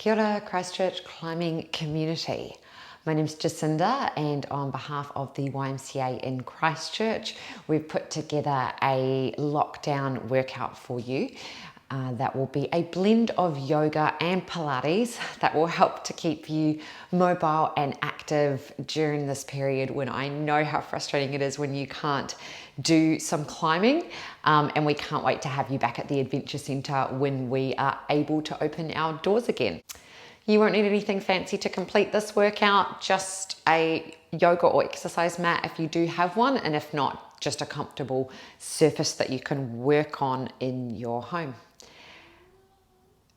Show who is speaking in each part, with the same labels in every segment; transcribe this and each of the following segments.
Speaker 1: Kia ora, Christchurch climbing community. My name's Jacinda, and on behalf of the YMCA in Christchurch, we've put together a lockdown workout for you. That will be a blend of yoga and Pilates that will help to keep you mobile and active during this period when I know how frustrating it is when you can't do some climbing, and we can't wait to have you back at the Adventure Centre when we are able to open our doors again. You won't need anything fancy to complete this workout, just a yoga or exercise mat if you do have one, and if not, just a comfortable surface that you can work on in your home.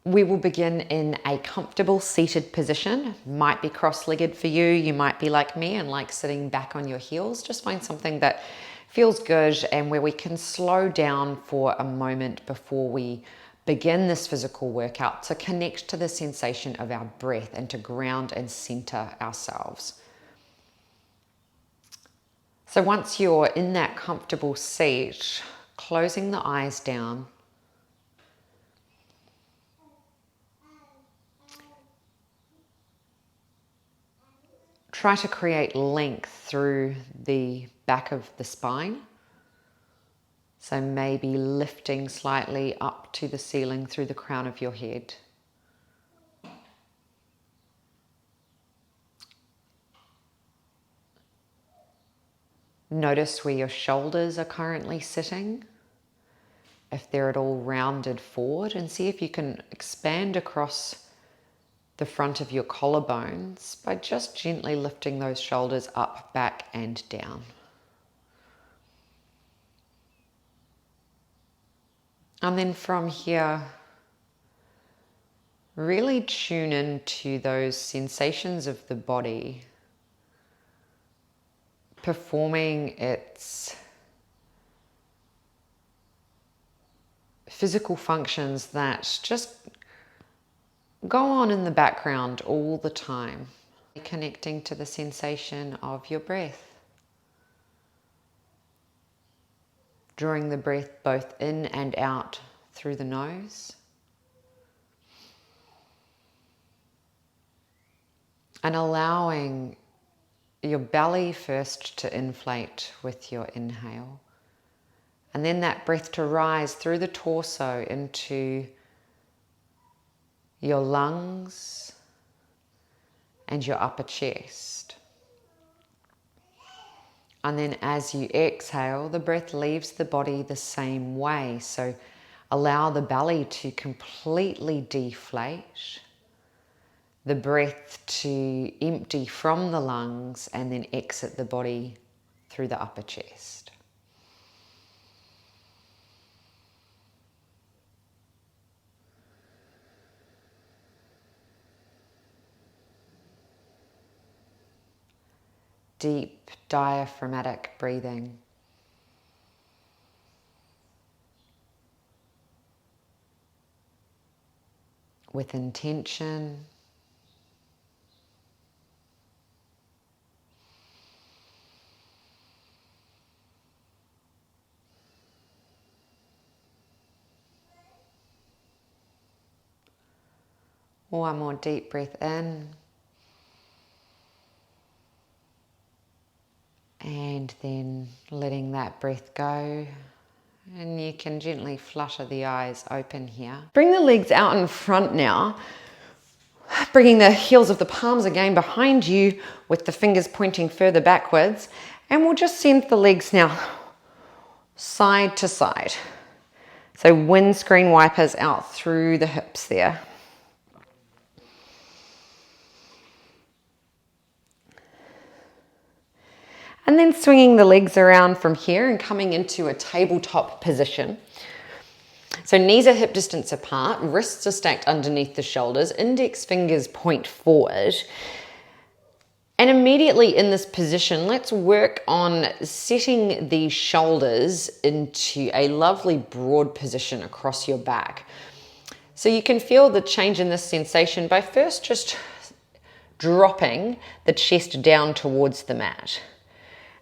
Speaker 1: We will begin in a comfortable seated position. Might be cross-legged for you. You might be like me and like sitting back on your heels. Just find something that feels good and where we can slow down for a moment before we begin this physical workout to connect to the sensation of our breath and to ground and center ourselves. So once you're in that comfortable seat, closing the eyes down, try to create length through the back of the spine. So maybe lifting slightly up to the ceiling through the crown of your head. Notice where your shoulders are currently sitting, if they're at all rounded forward, and see if you can expand across the front of your collarbones by just gently lifting those shoulders up, back, and down. And then from here, really tune into those sensations of the body performing its physical functions that just go on in the background all the time, connecting to the sensation of your breath. Drawing the breath both in and out through the nose. And allowing your belly first to inflate with your inhale. And then that breath to rise through the torso into your lungs and your upper chest. And then as you exhale, the breath leaves the body the same way. So allow the belly to completely deflate, the breath to empty from the lungs and then exit the body through the upper chest. Deep diaphragmatic breathing. With intention. One more deep breath in. And then letting that breath go. And you can gently flutter the eyes open here. Bring the legs out in front now. Bringing the heels of the palms again behind you with the fingers pointing further backwards. And we'll just send the legs now side to side. So windscreen wipers out through the hips there. And then swinging the legs around from here and coming into a tabletop position. So knees are hip distance apart, wrists are stacked underneath the shoulders, index fingers point forward. And immediately in this position, let's work on setting the shoulders into a lovely broad position across your back. So you can feel the change in this sensation by first just dropping the chest down towards the mat.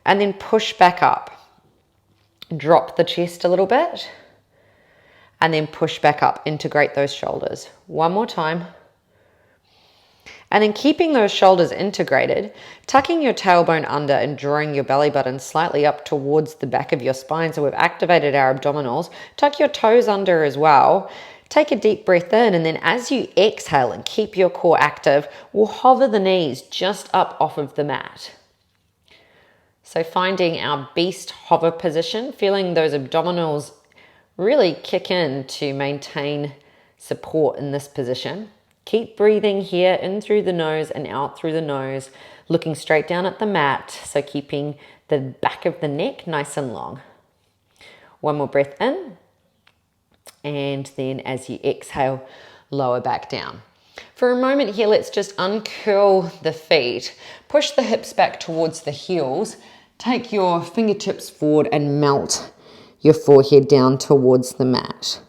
Speaker 1: And then push back up. Drop the chest a little bit. And then push back up. Integrate those shoulders. One more time. And then keeping those shoulders integrated, tucking your tailbone under and drawing your belly button slightly up towards the back of your spine. So we've activated our abdominals. Tuck your toes under as well. Take a deep breath in, and then as you exhale and keep your core active, we'll hover the knees just up off of the mat. So finding our beast hover position, feeling those abdominals really kick in to maintain support in this position. Keep breathing here in through the nose and out through the nose, looking straight down at the mat, so keeping the back of the neck nice and long. One more breath in, and then as you exhale, lower back down. For a moment here, let's just uncurl the feet, push the hips back towards the heels, take your fingertips forward and melt your forehead down towards the mat.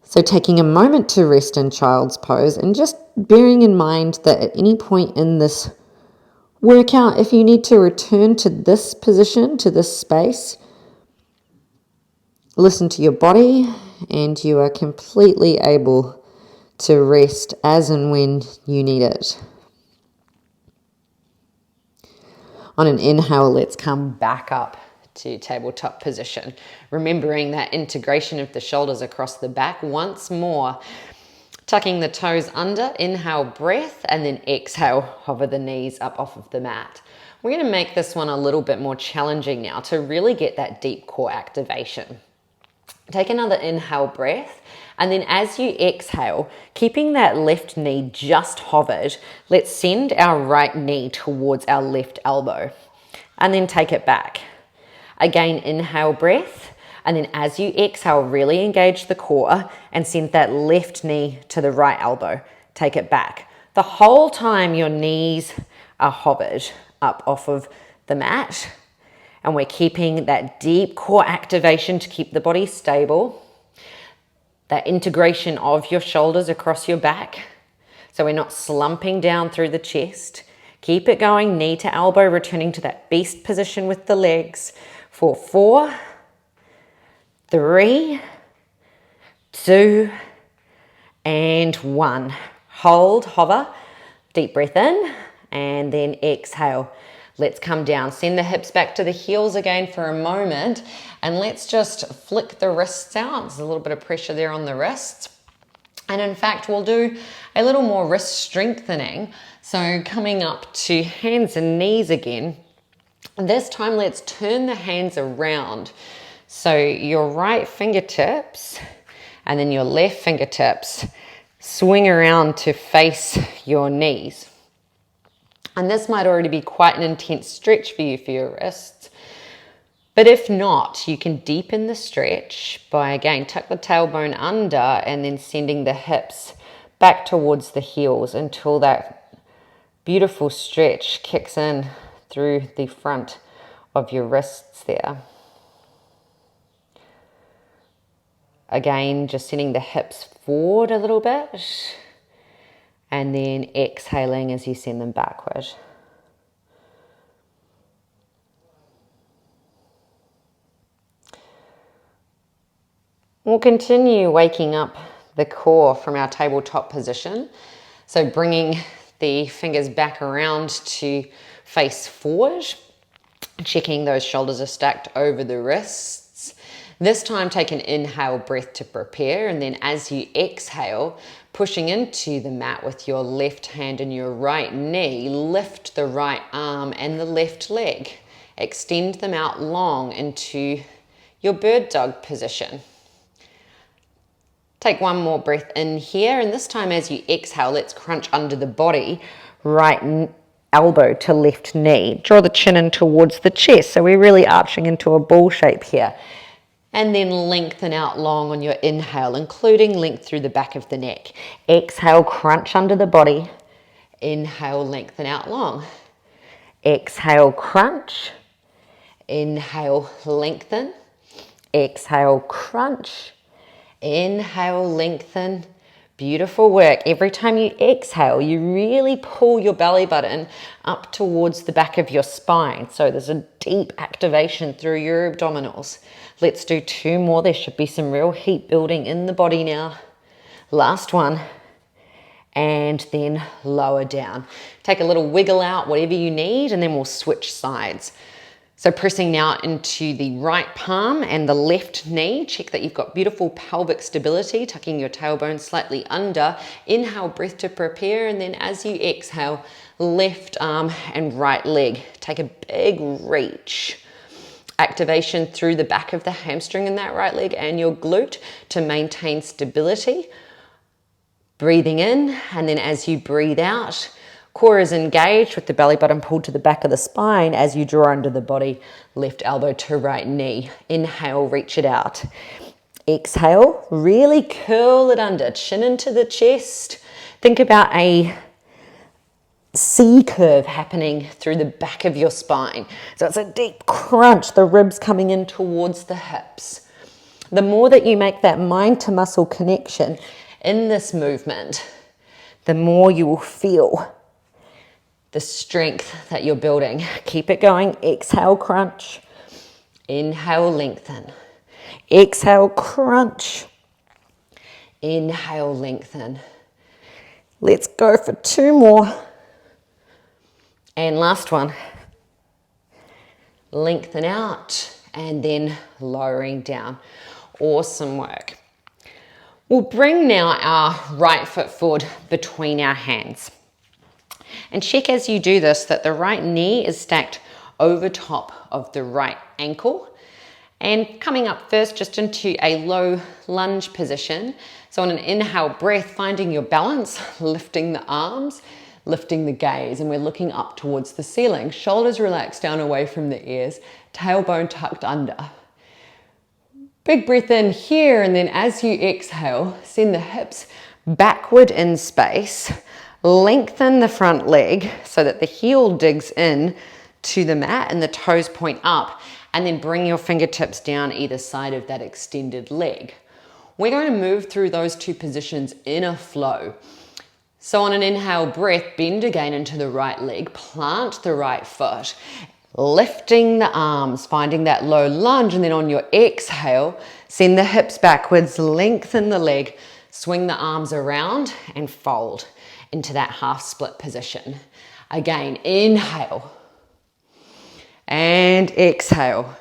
Speaker 1: So taking a moment to rest in child's pose and just bearing in mind that at any point in this workout, if you need to return to this position, to this space, listen to your body and you are completely able to rest as and when you need it. On an inhale, let's come back up to tabletop position, remembering that integration of the shoulders across the back. Once more, tucking the toes under, inhale breath, and then exhale, hover the knees up off of the mat. We're going to make this one a little bit more challenging now to really get that deep core activation. Take another inhale breath, and then as you exhale, keeping that left knee just hovered, let's send our right knee towards our left elbow, and then take it back. Again, inhale breath, and then as you exhale, really engage the core and send that left knee to the right elbow. Take it back. The whole time your knees are hovered up off of the mat, and we're keeping that deep core activation to keep the body stable. That integration of your shoulders across your back, so we're not slumping down through the chest. Keep it going, knee to elbow, returning to that beast position with the legs. For 4, 3, 2, and 1. Hold, hover, deep breath in, and then exhale. Let's come down. Send the hips back to the heels again for a moment, and let's just flick the wrists out. There's a little bit of pressure there on the wrists. And in fact, we'll do a little more wrist strengthening. So coming up to hands and knees again. This time, let's turn the hands around. So your right fingertips and then your left fingertips swing around to face your knees. And this might already be quite an intense stretch for you for your wrists. But if not, you can deepen the stretch by, again, tuck the tailbone under and then sending the hips back towards the heels until that beautiful stretch kicks in through the front of your wrists there. Again, just sending the hips forward a little bit and then exhaling as you send them backward. We'll continue waking up the core from our tabletop position. So bringing the fingers back around to face forward, checking those shoulders are stacked over the wrists. This time take an inhale breath to prepare, and then as you exhale, pushing into the mat with your left hand and your right knee, lift the right arm and the left leg. Extend them out long into your bird dog position. Take one more breath in here, and this time as you exhale, let's crunch under the body, right elbow to left knee. Draw the chin in towards the chest, so we're really arching into a ball shape here. And then lengthen out long on your inhale, including length through the back of the neck. Exhale, crunch under the body. Inhale, lengthen out long. Exhale, crunch. Inhale, lengthen. Exhale, crunch. Inhale, lengthen. Beautiful work. Every time you exhale, you really pull your belly button up towards the back of your spine. So there's a deep activation through your abdominals. Let's do 2 more. There should be some real heat building in the body now. Last one. and then lower down. Take a little wiggle out, whatever you need, and then we'll switch sides. So pressing now into the right palm and the left knee. Check that you've got beautiful pelvic stability, tucking your tailbone slightly under. Inhale, breath to prepare, and then as you exhale, left arm and right leg. Take a big reach. Activation through the back of the hamstring in that right leg and your glute to maintain stability. Breathing in, and then as you breathe out, core is engaged with the belly button pulled to the back of the spine as you draw under the body, left elbow to right knee. Inhale, reach it out. Exhale, really curl it under, chin into the chest. Think about a C curve happening through the back of your spine. So it's a deep crunch, the ribs coming in towards the hips. The more that you make that mind to muscle connection in this movement, the more you will feel the strength that you're building. Keep it going. Exhale, crunch. Inhale, lengthen. Exhale, crunch. Inhale, lengthen. Let's go for 2 more. And last one. Lengthen out and then lowering down. Awesome work. We'll bring now our right foot forward between our hands. And check as you do this that the right knee is stacked over top of the right ankle. And coming up first just into a low lunge position. So on an inhale breath, finding your balance, lifting the arms, lifting the gaze, and we're looking up towards the ceiling. Shoulders relaxed down away from the ears, tailbone tucked under. Big breath in here, and then as you exhale, send the hips backward in space. Lengthen the front leg so that the heel digs in to the mat and the toes point up, and then bring your fingertips down either side of that extended leg. We're going to move through those 2 positions in a flow. So on an inhale breath, bend again into the right leg, plant the right foot, lifting the arms, finding that low lunge, and then on your exhale, send the hips backwards, lengthen the leg, swing the arms around and fold into that half split position. Again, inhale and exhale.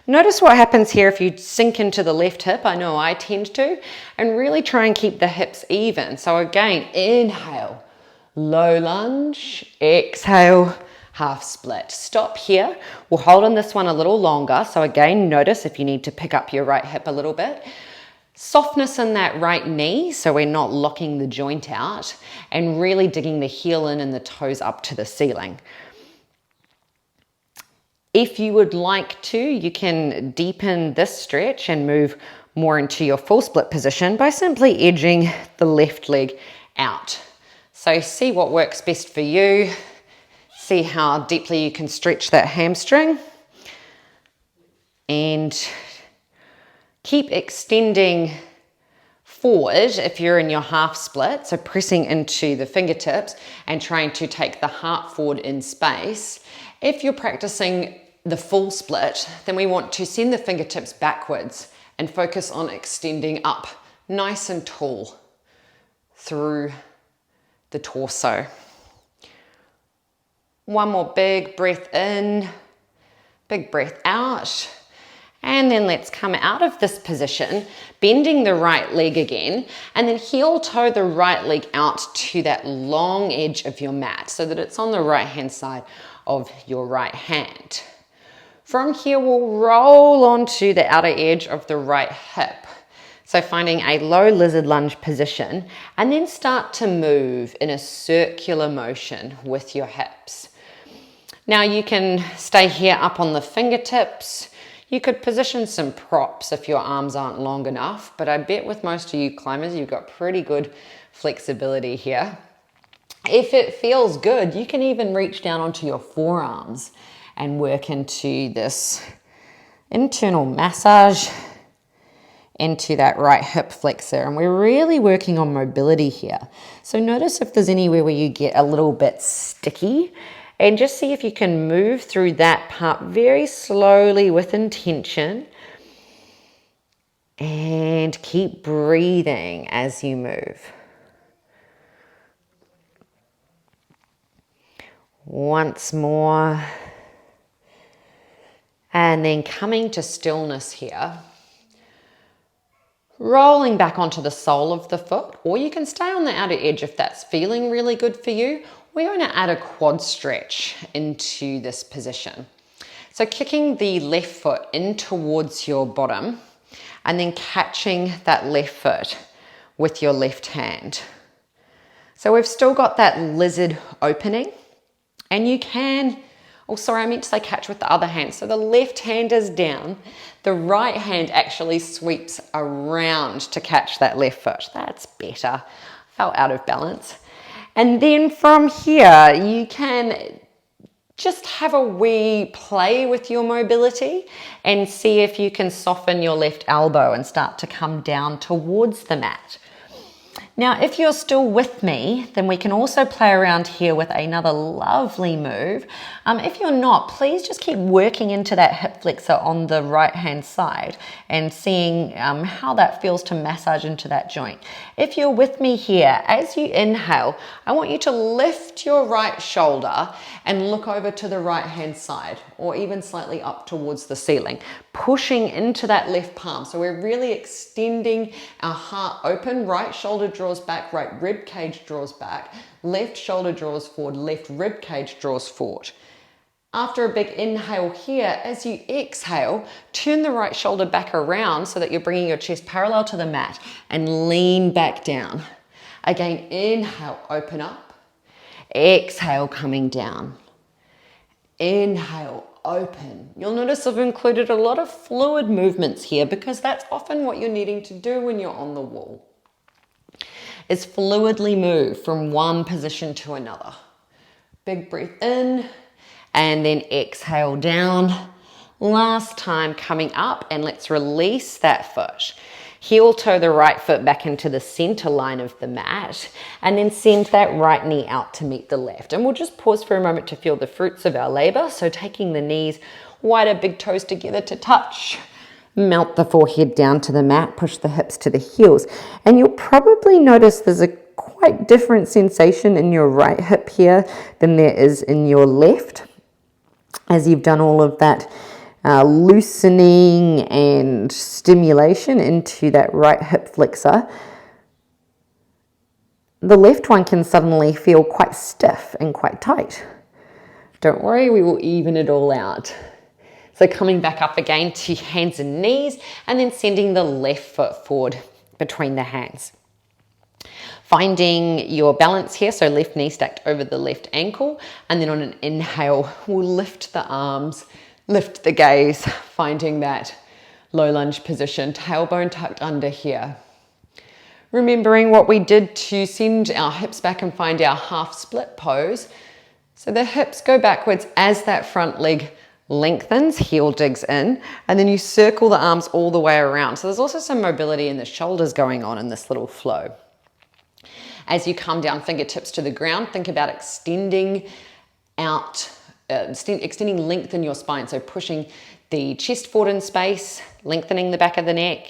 Speaker 1: Notice what happens here if you sink into the left hip. I know I tend to, and really try and keep the hips even. So again, inhale, low lunge, exhale, half split. Stop here. We'll hold on this one a little longer. So again, notice if you need to pick up your right hip a little bit. Softness in that right knee, so we're not locking the joint out, and really digging the heel in and the toes up to the ceiling. If you would like to, you can deepen this stretch and move more into your full split position by simply edging the left leg out. So see what works best for you. See how deeply you can stretch that hamstring. And keep extending forward if you're in your half split, so pressing into the fingertips and trying to take the heart forward in space. If you're practicing the full split, then we want to send the fingertips backwards and focus on extending up nice and tall through the torso. One more big breath in, big breath out. And then let's come out of this position, bending the right leg again, and then heel toe the right leg out to that long edge of your mat so that it's on the right hand side of your right hand. From here, we'll roll onto the outer edge of the right hip. So finding a low lizard lunge position, and then start to move in a circular motion with your hips. Now you can stay here up on the fingertips. You could position some props if your arms aren't long enough, but I bet with most of you climbers, you've got pretty good flexibility here. If it feels good, you can even reach down onto your forearms and work into this internal massage into that right hip flexor. And we're really working on mobility here. So notice if there's anywhere where you get a little bit sticky, and just see if you can move through that part very slowly with intention. And keep breathing as you move. Once more. And then coming to stillness here. Rolling back onto the sole of the foot, or you can stay on the outer edge if that's feeling really good for you. We're going to add a quad stretch into this position. So kicking the left foot in towards your bottom and then catching that left foot with your left hand. So we've still got that lizard opening, and you can, oh sorry, I meant to say catch with the other hand. So the left hand is down, the right hand actually sweeps around to catch that left foot. That's better. Felt out of balance. And then from here, you can just have a wee play with your mobility and see if you can soften your left elbow and start to come down towards the mat. Now, if you're still with me, then we can also play around here with another lovely move. If you're not, please just keep working into that hip flexor on the right-hand side and seeing how that feels to massage into that joint. If you're with me here, as you inhale, I want you to lift your right shoulder and look over to the right-hand side, or even slightly up towards the ceiling, pushing into that left palm. So we're really extending our heart open. Right shoulder draws back, right rib cage draws back, left shoulder draws forward, left rib cage draws forward. After a big inhale here, as you exhale, turn the right shoulder back around so that you're bringing your chest parallel to the mat and lean back down. Again, inhale, open up. Exhale, coming down. Inhale, open. You'll notice I've included a lot of fluid movements here because that's often what you're needing to do when you're on the wall, is fluidly move from one position to another. Big breath in and then exhale down. Last time coming up, and let's release that foot. Heel toe the right foot back into the center line of the mat and then send that right knee out to meet the left. And we'll just pause for a moment to feel the fruits of our labor. So taking the knees wider, big toes together to touch. Melt the forehead down to the mat, push the hips to the heels. And you'll probably notice there's a quite different sensation in your right hip here than there is in your left, as you've done all of that loosening and stimulation into that right hip flexor. The left one can suddenly feel quite stiff and quite tight. Don't worry, we will even it all out. So coming back up again to hands and knees, and then sending the left foot forward between the hands. Finding your balance here, so left knee stacked over the left ankle, and then on an inhale, we'll lift the arms, lift the gaze, finding that low lunge position, tailbone tucked under here. Remembering what we did to send our hips back and find our half split pose. So the hips go backwards as that front leg lengthens, heel digs in, and then you circle the arms all the way around. So there's also some mobility in the shoulders going on in this little flow. As you come down, fingertips to the ground, think about extending out, extending length in your spine. So pushing the chest forward in space, lengthening the back of the neck,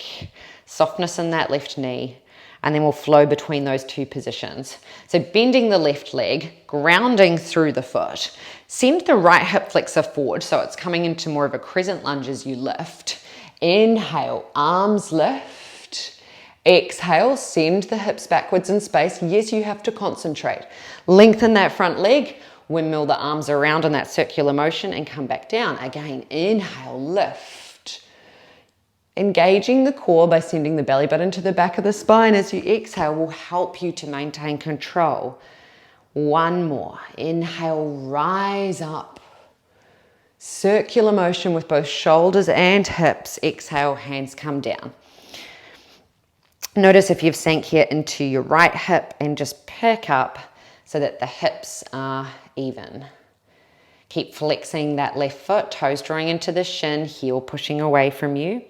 Speaker 1: softness in that left knee, and then we'll flow between those two positions. So bending the left leg, grounding through the foot. Send the right hip flexor forward so it's coming into more of a crescent lunge as you lift. Inhale, arms lift. Exhale, send the hips backwards in space. Yes, you have to concentrate. Lengthen that front leg, windmill the arms around in that circular motion and come back down. Again, inhale, lift. Engaging the core by sending the belly button to the back of the spine as you exhale will help you to maintain control. One more. Inhale, rise up. Circular motion with both shoulders and hips. Exhale, hands come down. Notice if you've sank here into your right hip and just pick up so that the hips are even. Keep flexing that left foot, toes drawing into the shin, heel pushing away from you.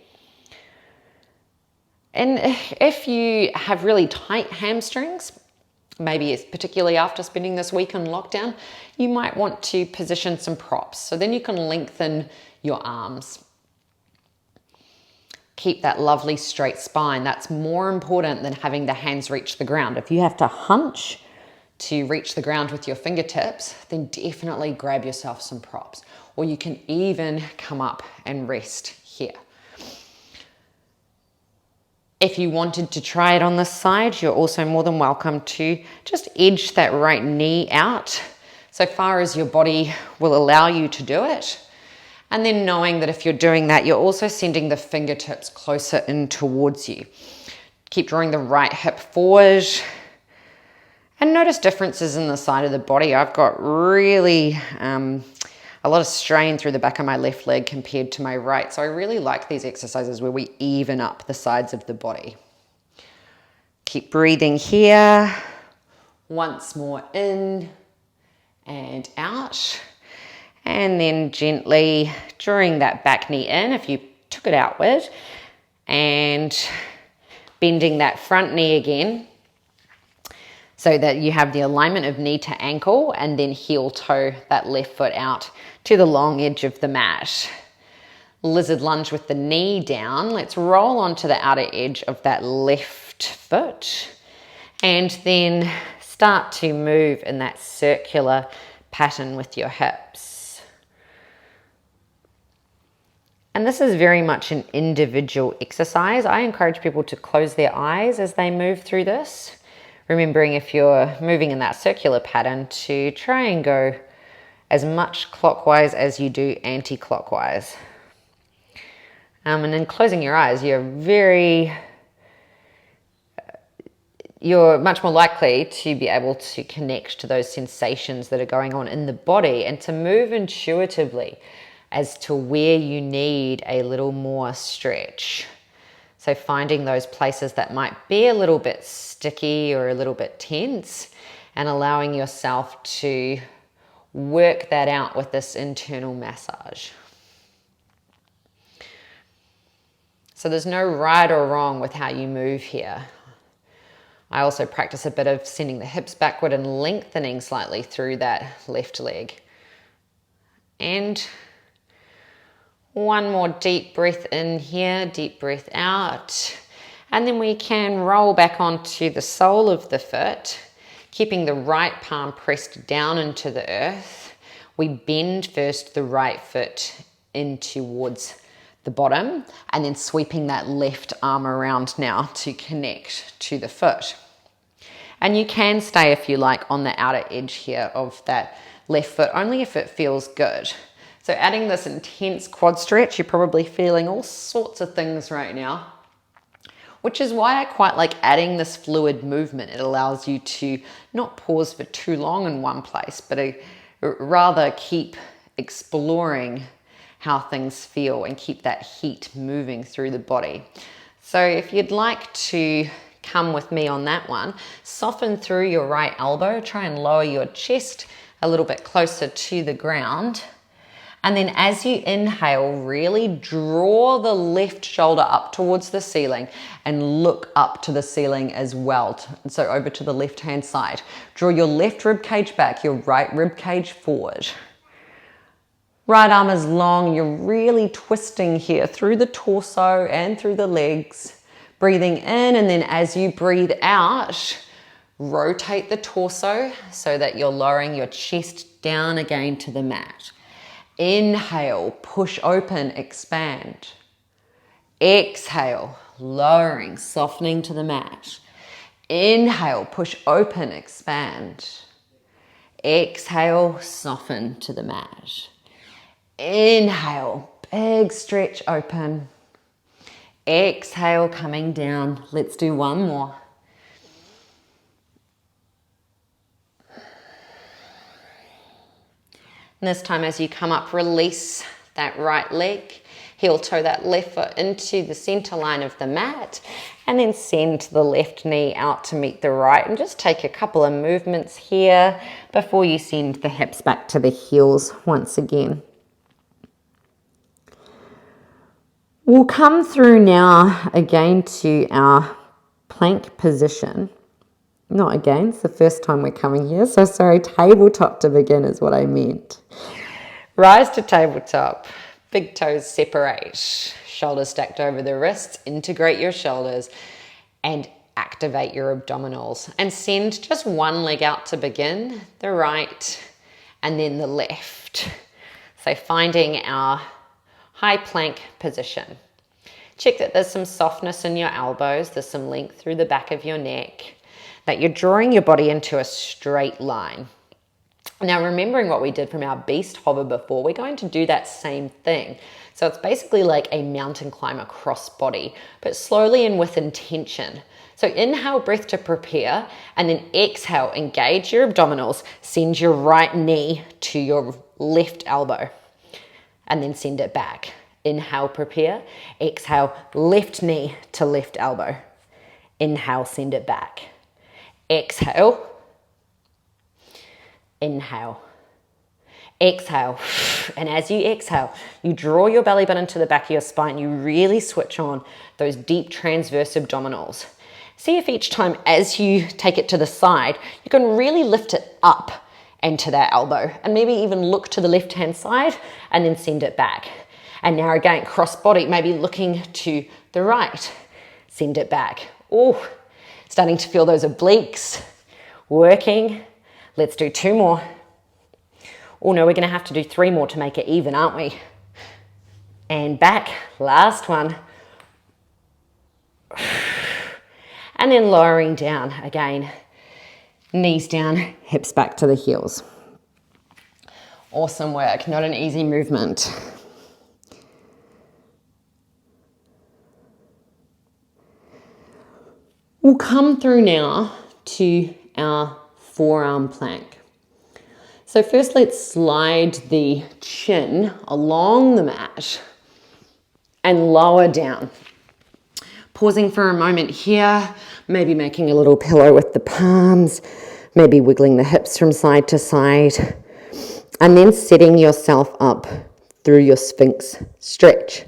Speaker 1: And if you have really tight hamstrings, maybe it's particularly after spending this week in lockdown, you might want to position some props. So then you can lengthen your arms. Keep that lovely straight spine. That's more important than having the hands reach the ground. If you have to hunch, to reach the ground with your fingertips, then definitely grab yourself some props. Or you can even come up and rest here. If you wanted to try it on this side, you're also more than welcome to just edge that right knee out so far as your body will allow you to do it. And then knowing that if you're doing that, you're also sending the fingertips closer in towards you. Keep drawing the right hip forward. And notice differences in the side of the body. I've got really a lot of strain through the back of my left leg compared to my right. So I really like these exercises where we even up the sides of the body. Keep breathing here. Once more in and out. And then gently drawing that back knee in if you took it outward. And bending that front knee again, so that you have the alignment of knee to ankle, and then heel toe that left foot out to the long edge of the mat. Lizard lunge with the knee down. Let's roll onto the outer edge of that left foot, and then start to move in that circular pattern with your hips. And this is very much an individual exercise. I encourage people to close their eyes as they move through this. Remembering if you're moving in that circular pattern to try and go as much clockwise as you do anti-clockwise. And in closing your eyes, you're much more likely to be able to connect to those sensations that are going on in the body and to move intuitively as to where you need a little more stretch. So finding those places that might be a little bit sticky or a little bit tense and allowing yourself to work that out with this internal massage. So there's no right or wrong with how you move here. I also practice a bit of sending the hips backward and lengthening slightly through that left leg. And one more deep breath in here, deep breath out. And then we can roll back onto the sole of the foot, keeping the right palm pressed down into the earth. We bend first the right foot in towards the bottom and then sweeping that left arm around now to connect to the foot. And you can stay, if you like, on the outer edge here of that left foot, only if it feels good. So adding this intense quad stretch, you're probably feeling all sorts of things right now, which is why I quite like adding this fluid movement. It allows you to not pause for too long in one place, but rather keep exploring how things feel and keep that heat moving through the body. So if you'd like to come with me on that one, soften through your right elbow, try and lower your chest a little bit closer to the ground. And then as you inhale, really draw the left shoulder up towards the ceiling and look up to the ceiling as well. So over to the left-hand side. Draw your left rib cage back, your right rib cage forward. Right arm is long. You're really twisting here through the torso and through the legs. Breathing in, and then as you breathe out, rotate the torso so that you're lowering your chest down again to the mat. Inhale, push open, expand. Exhale, lowering, softening to the mat. Inhale, push open, expand. Exhale, soften to the mat. Inhale, big stretch open. Exhale, coming down. Let's do one more. And this time as you come up, release that right leg, heel toe that left foot into the center line of the mat, and then send the left knee out to meet the right, and just take a couple of movements here before you send the hips back to the heels once again. We'll come through now again to our plank position. Not again, it's the first time we're coming here, so sorry, tabletop to begin is what I meant. Rise to tabletop, big toes separate, shoulders stacked over the wrists, integrate your shoulders, and activate your abdominals, and send just one leg out to begin, the right, and then the left. So finding our high plank position. Check that there's some softness in your elbows, there's some length through the back of your neck, that you're drawing your body into a straight line. Now, remembering what we did from our beast hover before, we're going to do that same thing. So it's basically like a mountain climber cross body, but slowly and with intention. So inhale, breath to prepare, and then exhale, engage your abdominals, send your right knee to your left elbow, and then send it back. Inhale, prepare, exhale, left knee to left elbow. Inhale, send it back. Exhale, inhale, exhale. And as you exhale, you draw your belly button to the back of your spine. You really switch on those deep transverse abdominals. See if each time as you take it to the side, you can really lift it up and to that elbow, and maybe even look to the left-hand side and then send it back. And now again, cross body, maybe looking to the right, send it back. Oh, starting to feel those obliques working. Let's do 2 more. Oh no, we're gonna have to do 3 more to make it even, aren't we? And back, last one. And then lowering down again, knees down, hips back to the heels. Awesome work, not an easy movement. We'll come through now to our forearm plank. So first let's slide the chin along the mat and lower down. Pausing for a moment here, maybe making a little pillow with the palms, maybe wiggling the hips from side to side, and then setting yourself up through your Sphinx stretch.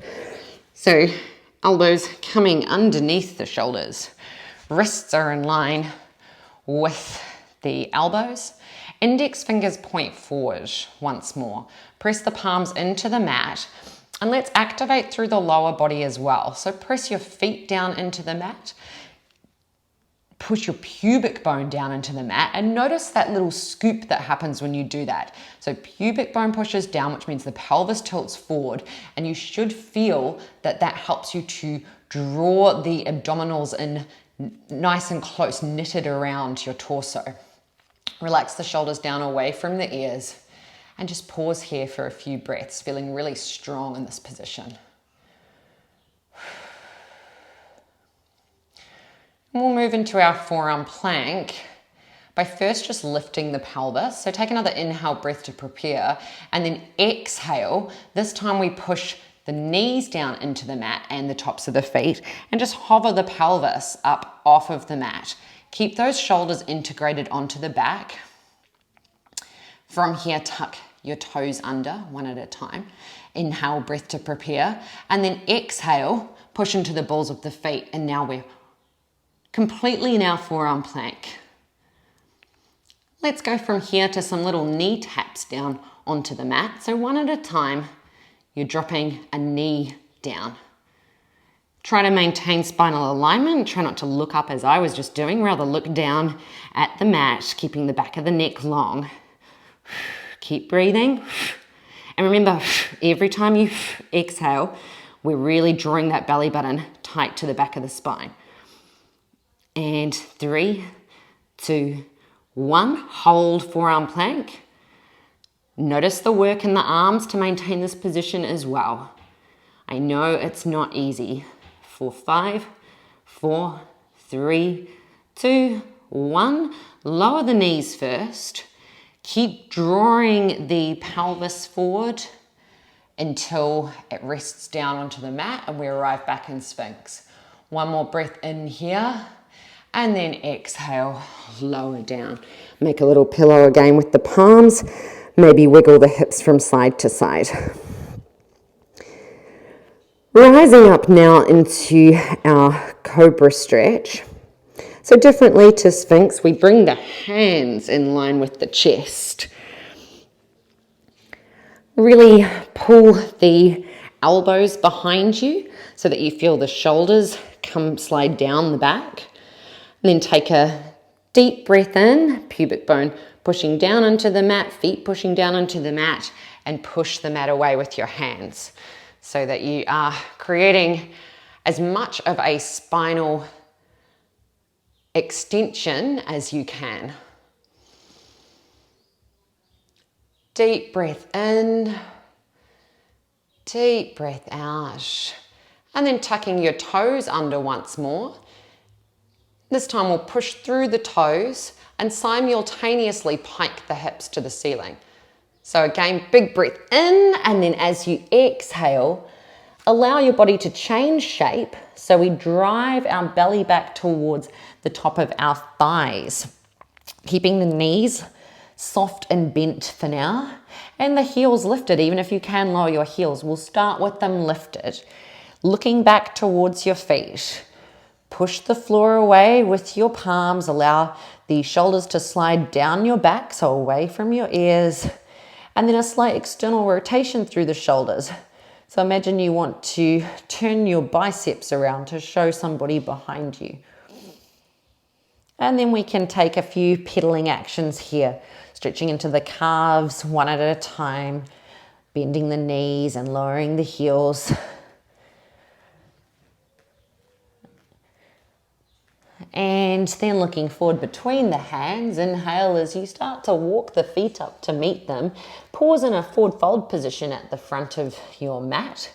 Speaker 1: So elbows coming underneath the shoulders. Wrists are in line with the elbows. Index fingers point forward once more. Press the palms into the mat, and let's activate through the lower body as well. So press your feet down into the mat. Push your pubic bone down into the mat, and notice that little scoop that happens when you do that. So pubic bone pushes down, which means the pelvis tilts forward, and you should feel that that helps you to draw the abdominals in nice and close, knitted around your torso. Relax the shoulders down away from the ears, and just pause here for a few breaths, feeling really strong in this position. And we'll move into our forearm plank by first just lifting the pelvis. So take another inhale, breath to prepare, and then exhale. This time we push the knees down into the mat and the tops of the feet, and just hover the pelvis up off of the mat. Keep those shoulders integrated onto the back. From here, tuck your toes under one at a time. Inhale, breath to prepare, and then exhale, push into the balls of the feet, and now we're completely in our forearm plank. Let's go from here to some little knee taps down onto the mat. So one at a time, you're dropping a knee down. Try to maintain spinal alignment. Try not to look up as I was just doing, rather look down at the mat, keeping the back of the neck long. Keep breathing. And remember, every time you exhale, we're really drawing that belly button tight to the back of the spine. And 3, 2, 1. Hold forearm plank. Notice the work in the arms to maintain this position as well. I know it's not easy. For 5, 4, 3, 2, 1. Lower the knees first. Keep drawing the pelvis forward until it rests down onto the mat and we arrive back in Sphinx. One more breath in here, and then exhale, lower down. Make a little pillow again with the palms. Maybe wiggle the hips from side to side. Rising up now into our cobra stretch. So differently to Sphinx, we bring the hands in line with the chest. Really pull the elbows behind you so that you feel the shoulders slide down the back. And then take a deep breath in, pubic bone pushing down into the mat, feet pushing down into the mat, and push the mat away with your hands so that you are creating as much of a spinal extension as you can. Deep breath in, deep breath out, and then tucking your toes under once more. This time we'll push through the toes and simultaneously pike the hips to the ceiling. So again, big breath in, and then as you exhale, allow your body to change shape. So we drive our belly back towards the top of our thighs, keeping the knees soft and bent for now, and the heels lifted. Even if you can lower your heels, we'll start with them lifted. Looking back towards your feet. Push the floor away with your palms. Allow the shoulders to slide down your back, so away from your ears. And then a slight external rotation through the shoulders. So imagine you want to turn your biceps around to show somebody behind you. And then we can take a few pedaling actions here. Stretching into the calves one at a time. Bending the knees and lowering the heels. And then looking forward between the hands, inhale as you start to walk the feet up to meet them. Pause in a forward fold position at the front of your mat.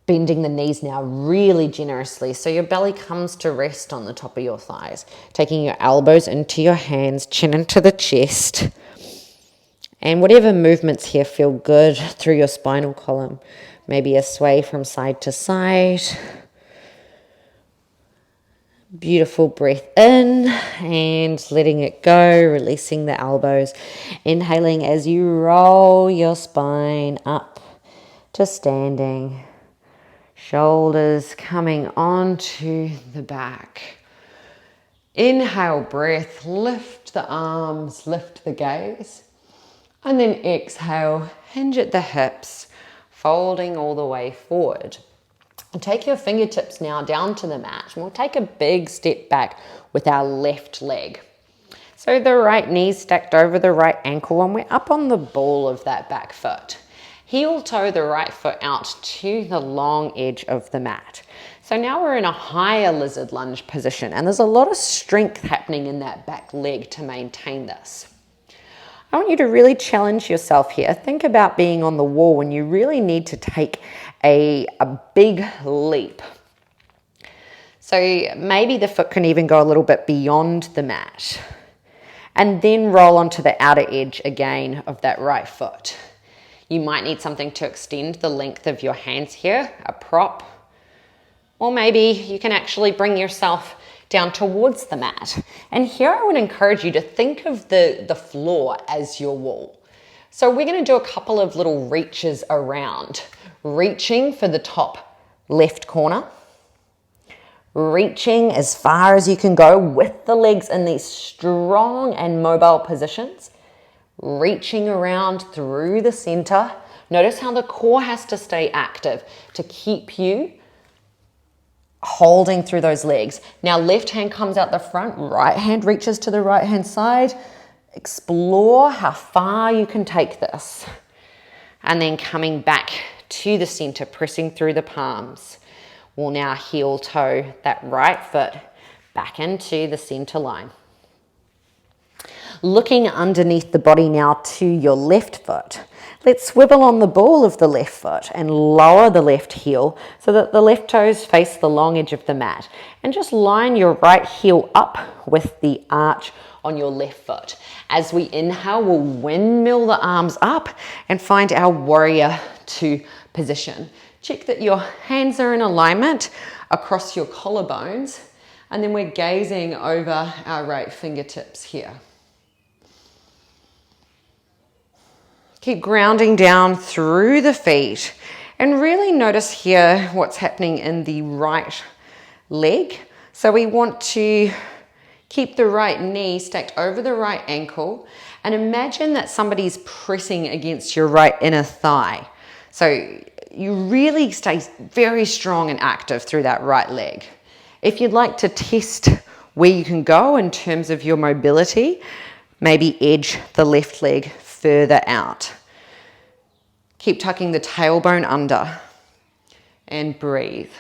Speaker 1: Bending the knees now really generously so your belly comes to rest on the top of your thighs. Taking your elbows into your hands, chin into the chest. And whatever movements here feel good through your spinal column. Maybe a sway from side to side. Beautiful breath in and letting it go, releasing the elbows. Inhaling as you roll your spine up to standing. Shoulders coming onto the back. Inhale, breath, lift the arms, lift the gaze. And then exhale, hinge at the hips, folding all the way forward. Take your fingertips now down to the mat, and we'll take a big step back with our left leg. So the right knee stacked over the right ankle, and we're up on the ball of that back foot. Heel toe the right foot out to the long edge of the mat. So now we're in a higher lizard lunge position, and there's a lot of strength happening in that back leg to maintain this. I want you to really challenge yourself here. Think about being on the wall when you really need to take a big leap. So maybe the foot can even go a little bit beyond the mat and then roll onto the outer edge again of that right foot. You might need something to extend the length of your hands here, a prop, or maybe you can actually bring yourself down towards the mat. And here I would encourage you to think of the floor as your wall. So we're going to do a couple of little reaches around. Reaching for the top left corner. Reaching as far as you can go with the legs in these strong and mobile positions. Reaching around through the center. Notice how the core has to stay active to keep you holding through those legs. Now left hand comes out the front, right hand reaches to the right hand side. Explore how far you can take this. And then coming back to the center, pressing through the palms. We'll now heel toe that right foot back into the center line. Looking underneath the body now to your left foot. Let's swivel on the ball of the left foot and lower the left heel so that the left toes face the long edge of the mat. And just line your right heel up with the arch on your left foot. As we inhale, we'll windmill the arms up and find our warrior two position. Check that your hands are in alignment across your collarbones, and then we're gazing over our right fingertips here. Keep grounding down through the feet and really notice here what's happening in the right leg. So we want to keep the right knee stacked over the right ankle and imagine that somebody's pressing against your right inner thigh. So you really stay very strong and active through that right leg. If you'd like to test where you can go in terms of your mobility. Maybe edge the left leg further out. Keep tucking the tailbone under and breathe.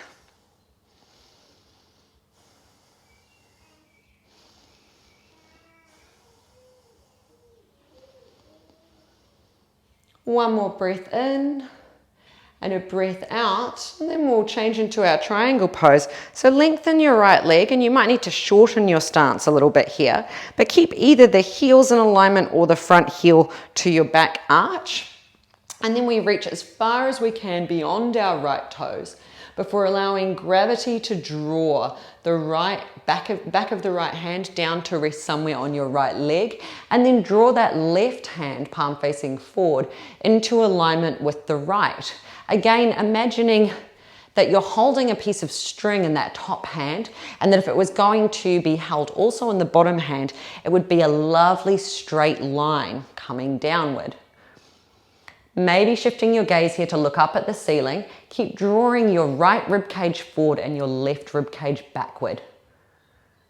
Speaker 1: One more breath in and a breath out, and then we'll change into our triangle pose. So lengthen your right leg, and you might need to shorten your stance a little bit here, but keep either the heels in alignment or the front heel to your back arch. And then we reach as far as we can beyond our right toes before allowing gravity to draw the right back of the right hand down to rest somewhere on your right leg, and then draw that left hand, palm facing forward, into alignment with the right. Again, imagining that you're holding a piece of string in that top hand, and that if it was going to be held also in the bottom hand, it would be a lovely straight line coming downward. Maybe shifting your gaze here to look up at the ceiling. Keep drawing your right rib cage forward and your left rib cage backward.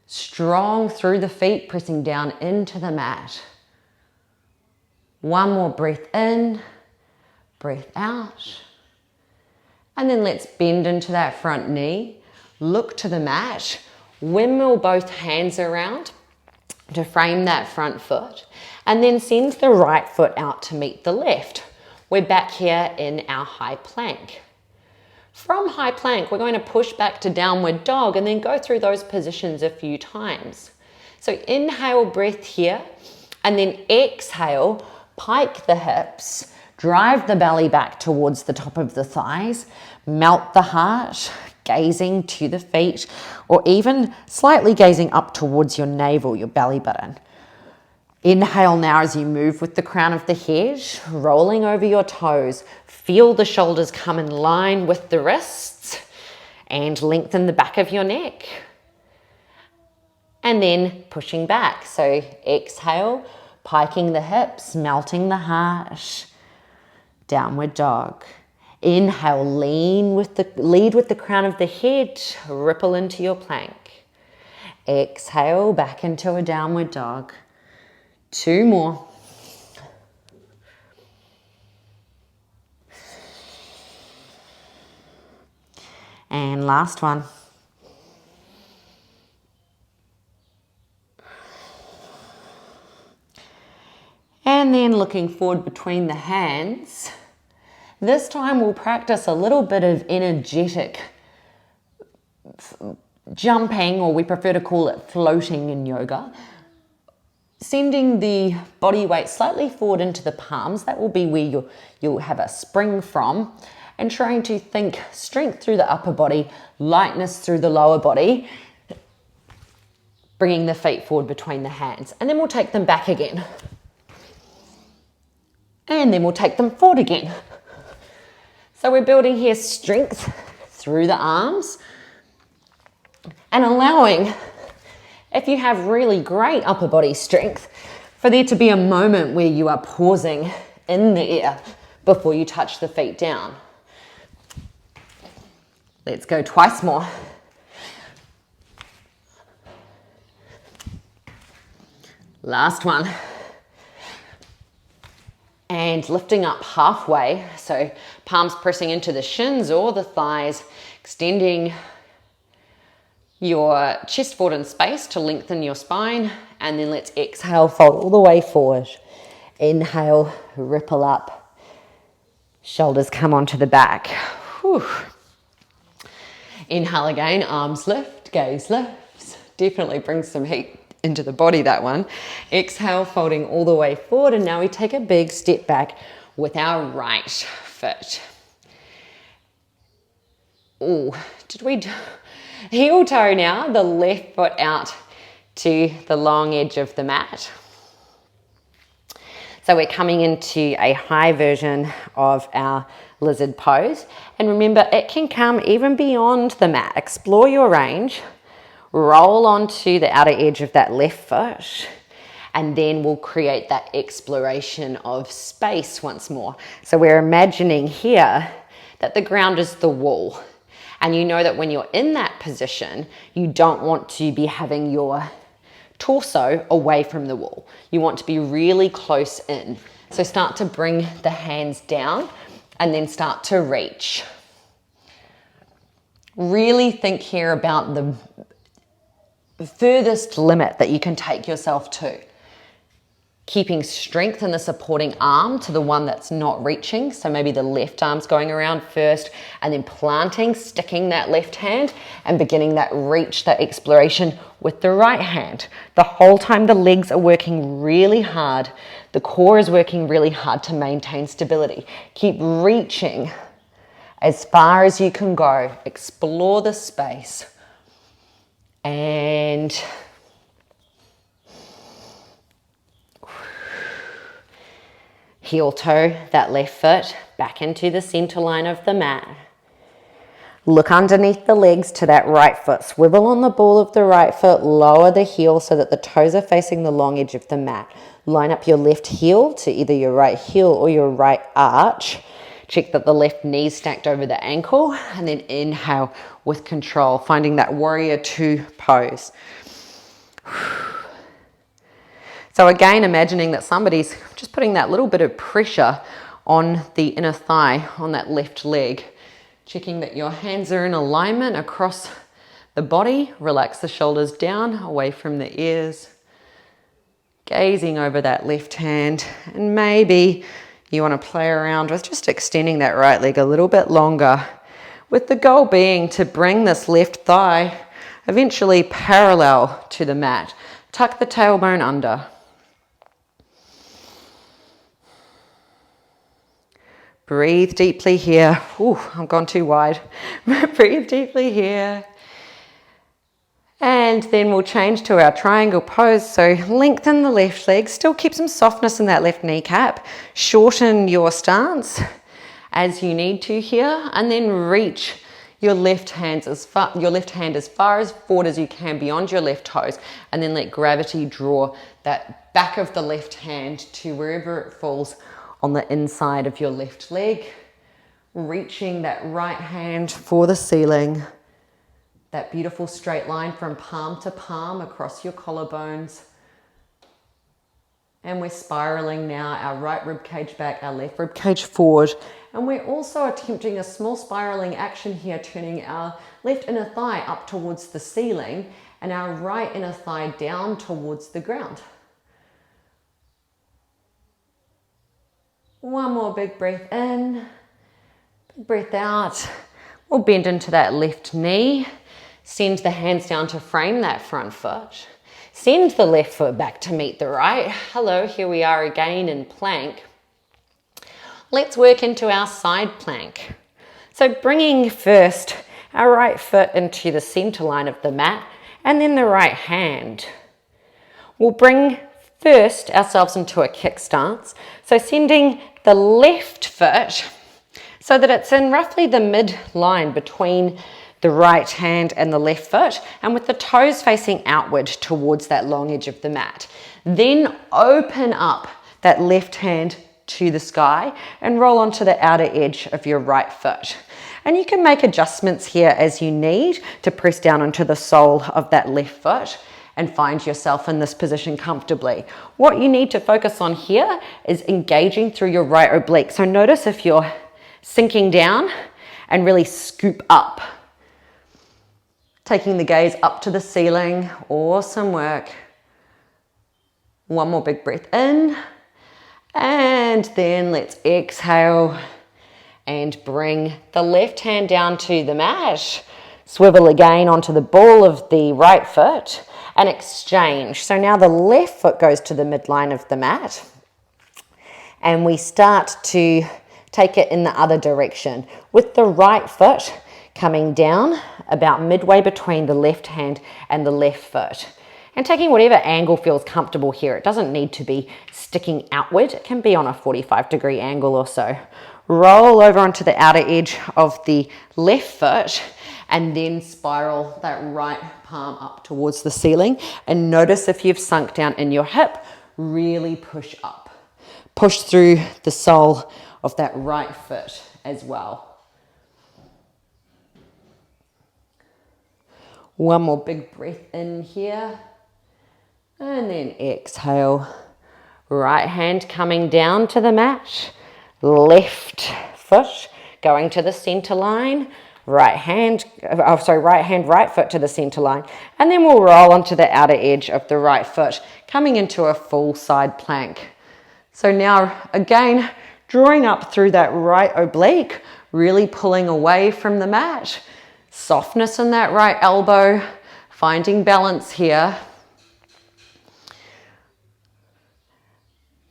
Speaker 1: Strong through the feet, pressing down into the mat. One more breath in, breath out. And then let's bend into that front knee. Look to the mat. Windmill both hands around to frame that front foot. And then send the right foot out to meet the left. We're back here in our high plank. From high plank, we're going to push back to downward dog and then go through those positions a few times. So inhale, breath here, and then exhale, pike the hips, drive the belly back towards the top of the thighs, melt the heart, gazing to the feet, or even slightly gazing up towards your navel, your belly button. Inhale now as you move with the crown of the head, rolling over your toes. Feel the shoulders come in line with the wrists and lengthen the back of your neck. And then pushing back. So exhale, piking the hips, melting the heart, downward dog. Inhale, lead with the crown of the head, ripple into your plank. Exhale, back into a downward dog. Two more. And last one. And then looking forward between the hands. This time we'll practice a little bit of energetic jumping, or we prefer to call it floating in yoga. Sending the body weight slightly forward into the palms. That will be where you'll have a spring from. And trying to think strength through the upper body, lightness through the lower body. Bringing the feet forward between the hands. And then we'll take them back again. And then we'll take them forward again. So we're building here strength through the arms. And allowing, if you have really great upper body strength, for there to be a moment where you are pausing in the air before you touch the feet down. Let's go twice more. Last one. And lifting up halfway, so palms pressing into the shins or the thighs, extending your chest forward in space to lengthen your spine, and then let's exhale, fold all the way forward. Inhale, ripple up, shoulders come onto the back. Whew. Inhale again, arms lift, gaze lifts. Definitely brings some heat into the body, that one. Exhale, folding all the way forward, and now we take a big step back with our right foot. Oh, did we heel toe now, the left foot out to the long edge of the mat. So we're coming into a high version of our lizard pose. And remember, it can come even beyond the mat. Explore your range. Roll onto the outer edge of that left foot. And then we'll create that exploration of space once more. So we're imagining here that the ground is the wall. And you know that when you're in that position, you don't want to be having your torso away from the wall. You want to be really close in. So start to bring the hands down and then start to reach. Really think here about the furthest limit that you can take yourself to. Keeping strength in the supporting arm to the one that's not reaching. So maybe the left arm's going around first and then planting, sticking that left hand and beginning that reach, that exploration with the right hand. The whole time the legs are working really hard. The core is working really hard to maintain stability. Keep reaching as far as you can go. Explore the space. And heel toe that left foot back into the center line of the mat. Look underneath the legs to that right foot. Swivel on the ball of the right foot. Lower the heel so that the toes are facing the long edge of the mat. Line up your left heel to either your right heel or your right arch. Check that the left knee is stacked over the ankle. And then inhale with control, finding that warrior two pose. So again, imagining that somebody's just putting that little bit of pressure on the inner thigh, on that left leg. Checking that your hands are in alignment across the body. Relax the shoulders down, away from the ears. Gazing over that left hand. And maybe you want to play around with just extending that right leg a little bit longer, with the goal being to bring this left thigh eventually parallel to the mat. Tuck the tailbone under. Breathe deeply here. Ooh, I've gone too wide. Breathe deeply here. And then we'll change to our triangle pose. So lengthen the left leg. Still keep some softness in that left kneecap. Shorten your stance as you need to here. And then reach your left hand as far as forward as you can beyond your left toes. And then let gravity draw that back of the left hand to wherever it falls on the inside of your left leg, reaching that right hand for the ceiling, that beautiful straight line from palm to palm across your collarbones. And we're spiraling now our right rib cage back, our left rib cage forward. And we're also attempting a small spiraling action here, turning our left inner thigh up towards the ceiling and our right inner thigh down towards the ground. One more big breath in, big breath out. We'll bend into that left knee. Send the hands down to frame that front foot. Send the left foot back to meet the right. Hello, here we are again in plank. Let's work into our side plank. So bringing first our right foot into the center line of the mat and then the right hand. We'll bring first ourselves into a kick stance. So sending the left foot so that it's in roughly the midline between the right hand and the left foot, and with the toes facing outward towards that long edge of the mat. Then open up that left hand to the sky and roll onto the outer edge of your right foot. And you can make adjustments here as you need to press down onto the sole of that left foot and find yourself in this position comfortably. What you need to focus on here is engaging through your right oblique. So notice if you're sinking down and really scoop up. Taking the gaze up to the ceiling. Awesome work. One more big breath in. And then let's exhale and bring the left hand down to the mat. Swivel again onto the ball of the right foot and exchange. So now the left foot goes to the midline of the mat and we start to take it in the other direction with the right foot coming down about midway between the left hand and the left foot. And taking whatever angle feels comfortable here. It doesn't need to be sticking outward. It can be on a 45-degree angle or so. Roll over onto the outer edge of the left foot and then spiral that right palm up towards the ceiling. And notice if you've sunk down in your hip, really push up. Push through the sole of that right foot as well. One more big breath in here. And then exhale. Right hand coming down to the mat. Left foot going to the center line. Right hand, right foot to the center line. And then we'll roll onto the outer edge of the right foot, coming into a full side plank. So now, again, drawing up through that right oblique, really pulling away from the mat. Softness in that right elbow, finding balance here.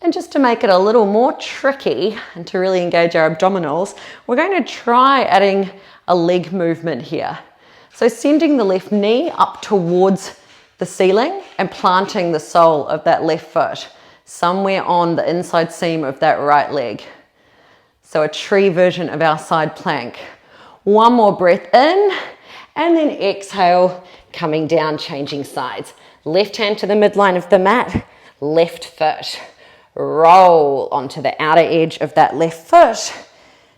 Speaker 1: And just to make it a little more tricky and to really engage our abdominals, we're going to try adding a leg movement here. So sending the left knee up towards the ceiling and planting the sole of that left foot somewhere on the inside seam of that right leg. So a tree version of our side plank. One more breath in and then exhale, coming down, changing sides. Left hand to the midline of the mat, left foot. Roll onto the outer edge of that left foot.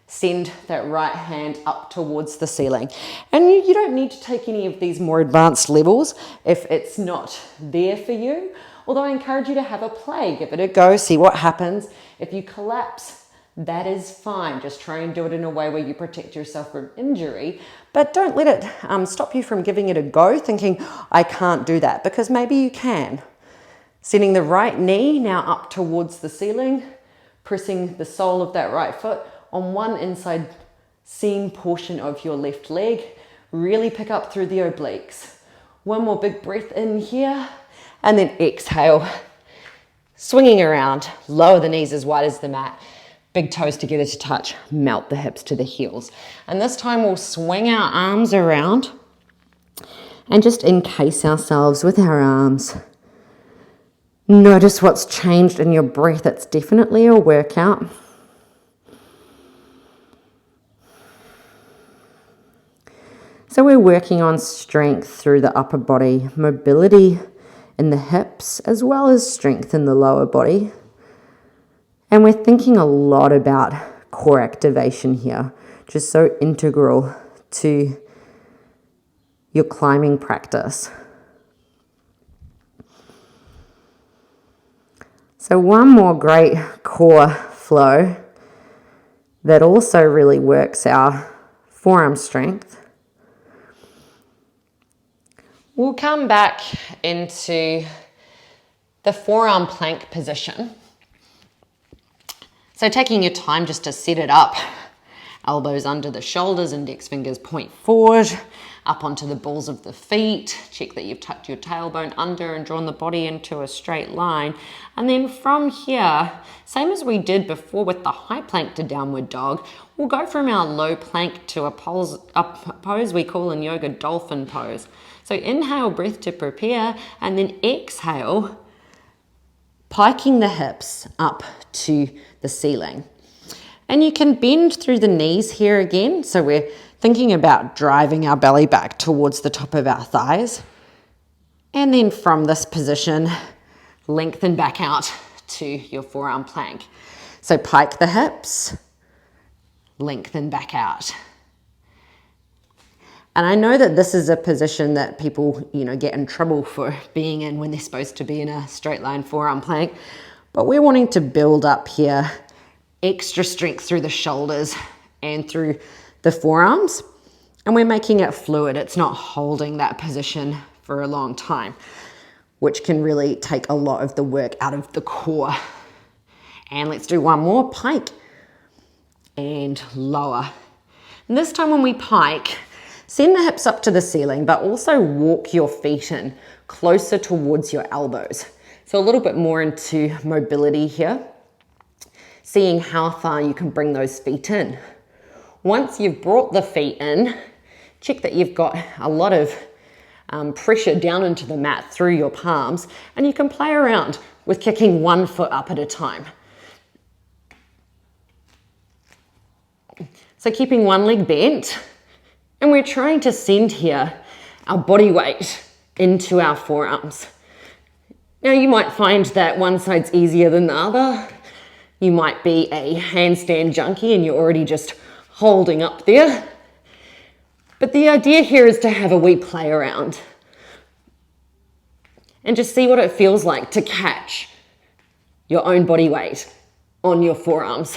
Speaker 1: Send that right hand up towards the ceiling. And you don't need to take any of these more advanced levels if it's not there for you. Although I encourage you to have a play, give it a go, see what happens. If you collapse, that is fine. Just try and do it in a way where you protect yourself from injury. But don't let it stop you from giving it a go, thinking, I can't do that, because maybe you can. Sending the right knee now up towards the ceiling, pressing the sole of that right foot on one inside seam portion of your left leg. Really pick up through the obliques. One more big breath in here, and then exhale. Swinging around, lower the knees as wide as the mat. Big toes together to touch, melt the hips to the heels. And this time we'll swing our arms around and just encase ourselves with our arms. Notice what's changed in your breath. It's definitely a workout. So we're working on strength through the upper body, mobility in the hips, as well as strength in the lower body. And we're thinking a lot about core activation here, which is so integral to your climbing practice. So one more great core flow that also really works our forearm strength. We'll come back into the forearm plank position. So taking your time just to set it up, elbows under the shoulders, index fingers point forward, up onto the balls of the feet. Check that you've tucked your tailbone under and drawn the body into a straight line. And then from here, same as we did before with the high plank to downward dog, we'll go from our low plank to a pose we call in yoga dolphin pose. So inhale, breath to prepare, and then exhale, piking the hips up to the ceiling. And you can bend through the knees here again. So we're thinking about driving our belly back towards the top of our thighs. And then from this position, lengthen back out to your forearm plank. So pike the hips, lengthen back out. And I know that this is a position that people, get in trouble for being in when they're supposed to be in a straight line forearm plank. But we're wanting to build up here extra strength through the shoulders and through the forearms. And we're making it fluid. It's not holding that position for a long time, which can really take a lot of the work out of the core. And let's do one more, pike and lower. And this time when we pike, send the hips up to the ceiling, but also walk your feet in closer towards your elbows. So a little bit more into mobility here, seeing how far you can bring those feet in. Once you've brought the feet in, check that you've got a lot of pressure down into the mat through your palms, and you can play around with kicking one foot up at a time. So keeping one leg bent, and we're trying to send here our body weight into our forearms. Now you might find that one side's easier than the other. You might be a handstand junkie and you're already just holding up there.
Speaker 2: But the idea here is to have a wee play around and just see what it feels like to catch your own body weight on your forearms.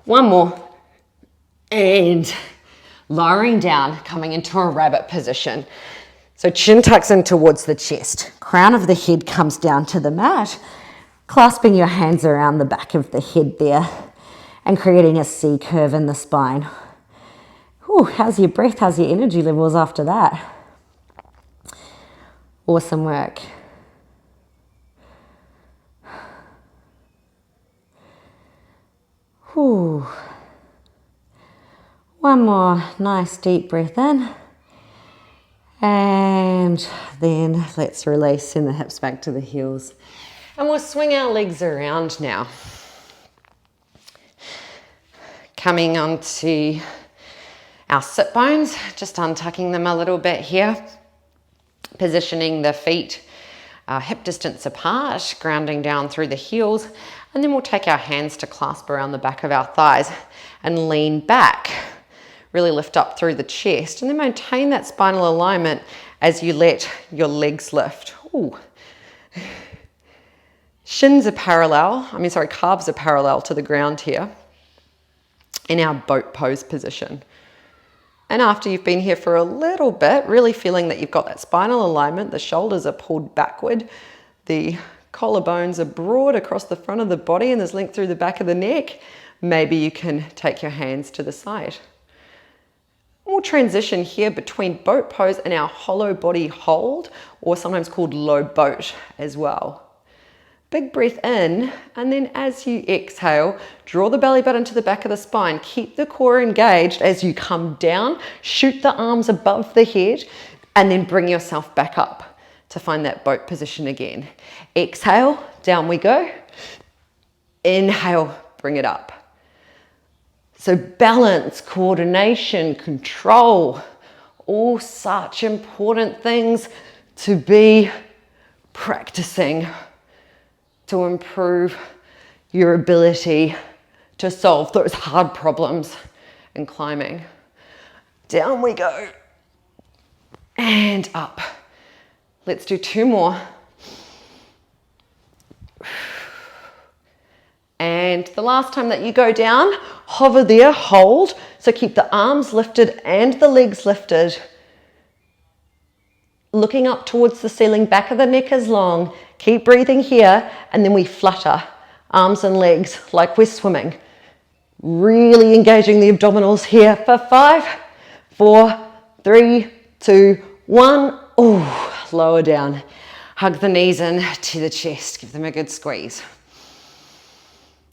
Speaker 2: One more. And lowering down, coming into a rabbit position. So chin tucks in towards the chest. Crown of the head comes down to the mat, clasping your hands around the back of the head there and creating a C curve in the spine. Whew, how's your breath? How's your energy levels after that? Awesome work. Whew. One more nice deep breath in. And then let's release, send the hips back to the heels. And we'll swing our legs around now. Coming onto our sit bones, just untucking them a little bit here. Positioning the feet hip distance apart, grounding down through the heels. And then we'll take our hands to clasp around the back of our thighs and lean back. Really lift up through the chest and then maintain that spinal alignment as you let your legs lift. Ooh. Calves are parallel to the ground here in our boat pose position. And after you've been here for a little bit, really feeling that you've got that spinal alignment, the shoulders are pulled backward, the collarbones are broad across the front of the body and there's length through the back of the neck, maybe you can take your hands to the side. We'll transition here between boat pose and our hollow body hold, or sometimes called low boat as well. Big breath in, and then as you exhale, draw the belly button to the back of the spine. Keep the core engaged as you come down, shoot the arms above the head, and then bring yourself back up to find that boat position again. Exhale, down we go. Inhale, bring it up. So balance, coordination, control, all such important things to be practicing to improve your ability to solve those hard problems in climbing. Down we go. And up. Let's do two more. And the last time that you go down, hover there, hold. So keep the arms lifted and the legs lifted. Looking up towards the ceiling, back of the neck is long. Keep breathing here, and then we flutter, arms and legs like we're swimming. Really engaging the abdominals here for 5, 4, 3, 2, 1. Oh, lower down. Hug the knees in to the chest. Give them a good squeeze.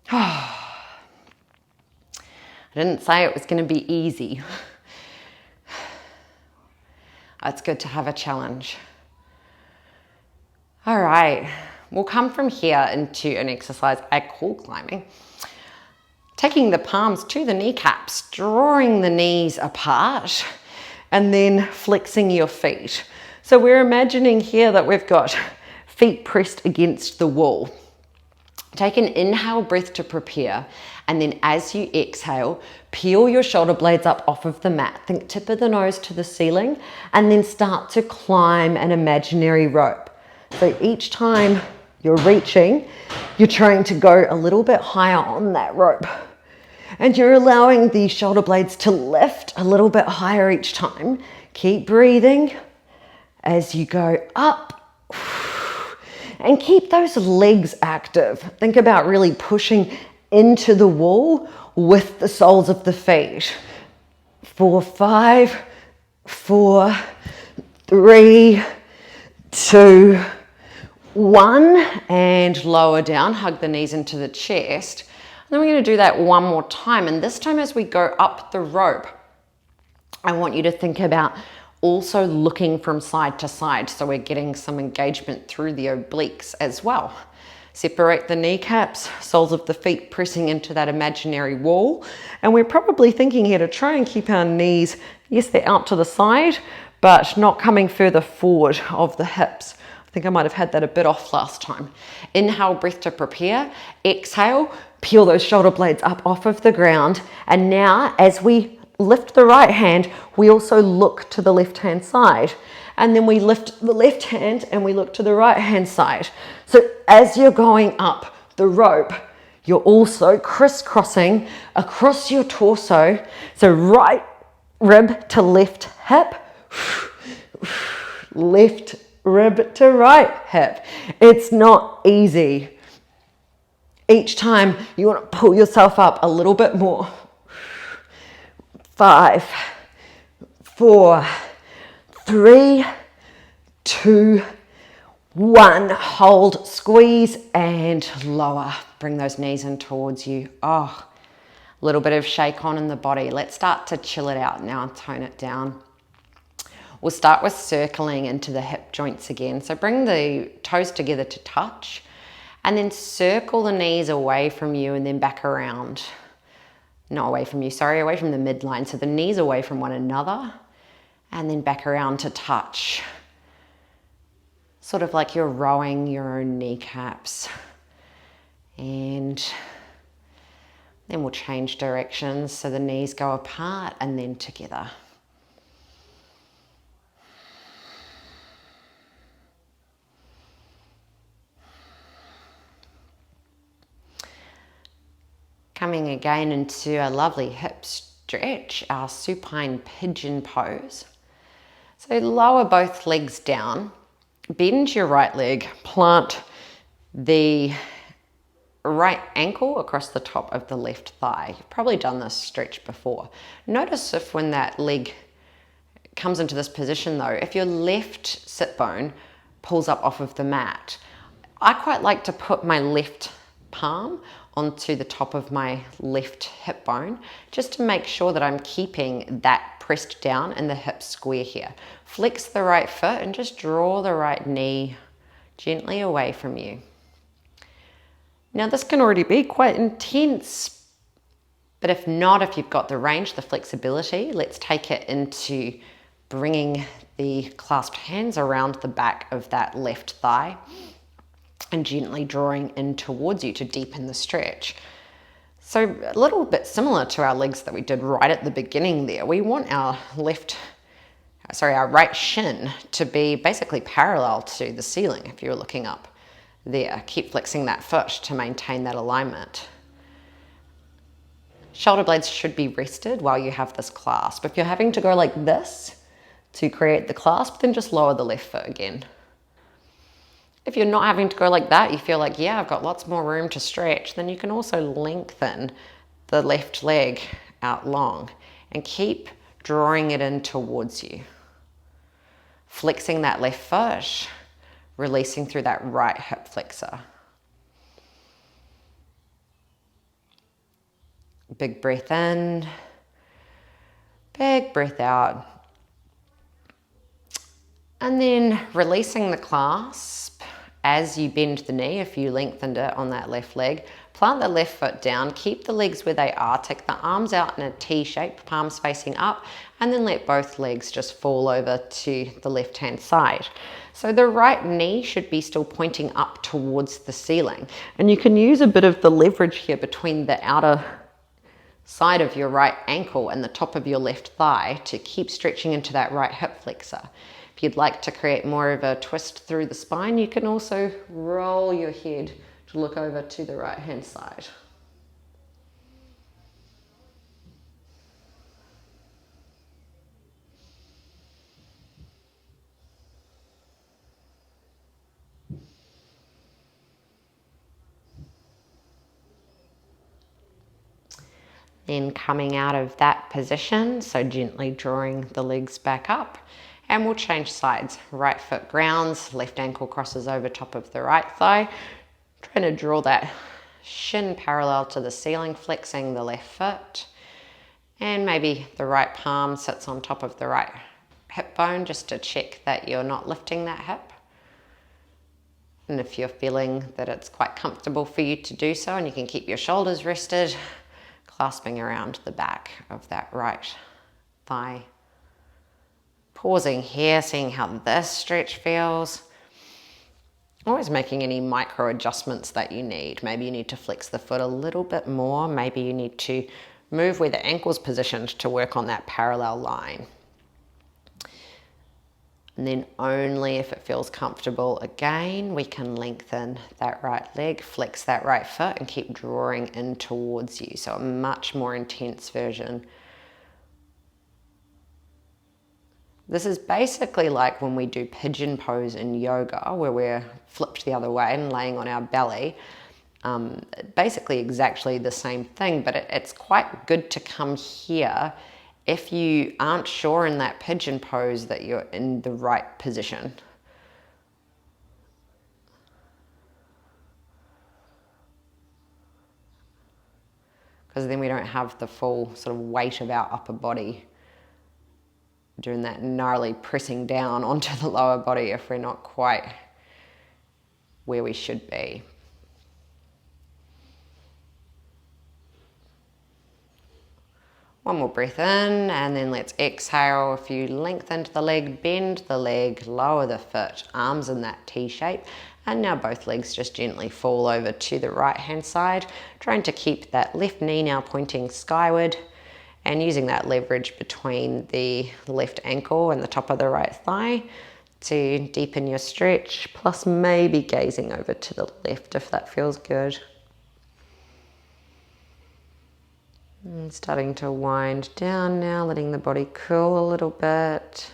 Speaker 2: I didn't say it was going to be easy. It's good to have a challenge. All right, we'll come from here into an exercise I call climbing. Taking the palms to the kneecaps, drawing the knees apart, and then flexing your feet. So we're imagining here that we've got feet pressed against the wall. Take an inhale breath to prepare, and then as you exhale, peel your shoulder blades up off of the mat. Think tip of the nose to the ceiling, and then start to climb an imaginary rope. So each time you're reaching, you're trying to go a little bit higher on that rope. And you're allowing the shoulder blades to lift a little bit higher each time. Keep breathing as you go up. And keep those legs active. Think about really pushing into the wall with the soles of the feet. 4, 5, 4, 3, 2, 1. And lower down, hug the knees into the chest. And then we're going to do that one more time. And this time as we go up the rope, I want you to think about also looking from side to side, so we're getting some engagement through the obliques as well. Separate the kneecaps, soles of the feet pressing into that imaginary wall. And we're probably thinking here to try and keep our knees, yes, they're out to the side, but not coming further forward of the hips. I think I might have had that a bit off last time. Inhale, breath to prepare. Exhale, peel those shoulder blades up off of the ground. And now as we lift the right hand, we also look to the left hand side. And then we lift the left hand and we look to the right hand side. So as you're going up the rope, you're also crisscrossing across your torso. So right rib to left hip, left rib to right hip. It's not easy. Each time you want to pull yourself up a little bit more. 5, 4, 3, 2, 1. Hold, squeeze, and lower. Bring those knees in towards you. Oh, a little bit of shake on in the body. Let's start to chill it out now and tone it down. We'll start with circling into the hip joints again. So bring the toes together to touch, and then circle the knees away from you and then back around. Not away from you, sorry, away from the midline. So the knees away from one another and then back around to touch. Sort of like you're rowing your own kneecaps. And then we'll change directions so the knees go apart and then together. Coming again into a lovely hip stretch, our supine pigeon pose. So lower both legs down, bend your right leg, plant the right ankle across the top of the left thigh. You've probably done this stretch before. Notice if when that leg comes into this position though, if your left sit bone pulls up off of the mat. I quite like to put my left palm onto the top of my left hip bone, just to make sure that I'm keeping that pressed down in the hip square here. Flex the right foot and just draw the right knee gently away from you. Now this can already be quite intense, but if not, if you've got the range, the flexibility, let's take it into bringing the clasped hands around the back of that left thigh and gently drawing in towards you to deepen the stretch. So a little bit similar to our legs that we did right at the beginning there. We want our our right shin to be basically parallel to the ceiling if you're looking up there. Keep flexing that foot to maintain that alignment. Shoulder blades should be rested while you have this clasp. If you're having to go like this to create the clasp, then just lower the left foot again. If you're not having to go like that, you feel like, yeah, I've got lots more room to stretch, then you can also lengthen the left leg out long and keep drawing it in towards you. Flexing that left foot, releasing through that right hip flexor. Big breath in, big breath out. And then releasing the clasp as you bend the knee, if you lengthened it on that left leg. Plant the left foot down, keep the legs where they are, take the arms out in a T shape, palms facing up, and then let both legs just fall over to the left-hand side. So the right knee should be still pointing up towards the ceiling. And you can use a bit of the leverage here between the outer side of your right ankle and the top of your left thigh to keep stretching into that right hip flexor. If you'd like to create more of a twist through the spine, you can also roll your head to look over to the right hand side. Then coming out of that position, so gently drawing the legs back up, and we'll change sides. Right foot grounds, left ankle crosses over top of the right thigh, trying to draw that shin parallel to the ceiling, flexing the left foot, and maybe the right palm sits on top of the right hip bone just to check that you're not lifting that hip. And if you're feeling that it's quite comfortable for you to do so and you can keep your shoulders rested, clasping around the back of that right thigh. Pausing here, seeing how this stretch feels. Always making any micro adjustments that you need. Maybe you need to flex the foot a little bit more. Maybe you need to move where the ankle's positioned to work on that parallel line. And then only if it feels comfortable again, we can lengthen that right leg, flex that right foot and keep drawing in towards you. So a much more intense version. This is basically like when we do pigeon pose in yoga, where we're flipped the other way and laying on our belly. Basically exactly the same thing, but it's quite good to come here if you aren't sure in that pigeon pose that you're in the right position. Because then we don't have the full sort of weight of our upper body doing that gnarly pressing down onto the lower body if we're not quite where we should be. One more breath in, and then let's exhale. If you lengthen the leg, bend the leg, lower the foot, arms in that T shape. And now both legs just gently fall over to the right hand side, trying to keep that left knee now pointing skyward and using that leverage between the left ankle and the top of the right thigh to deepen your stretch, plus maybe gazing over to the left if that feels good. And starting to wind down now, letting the body cool a little bit.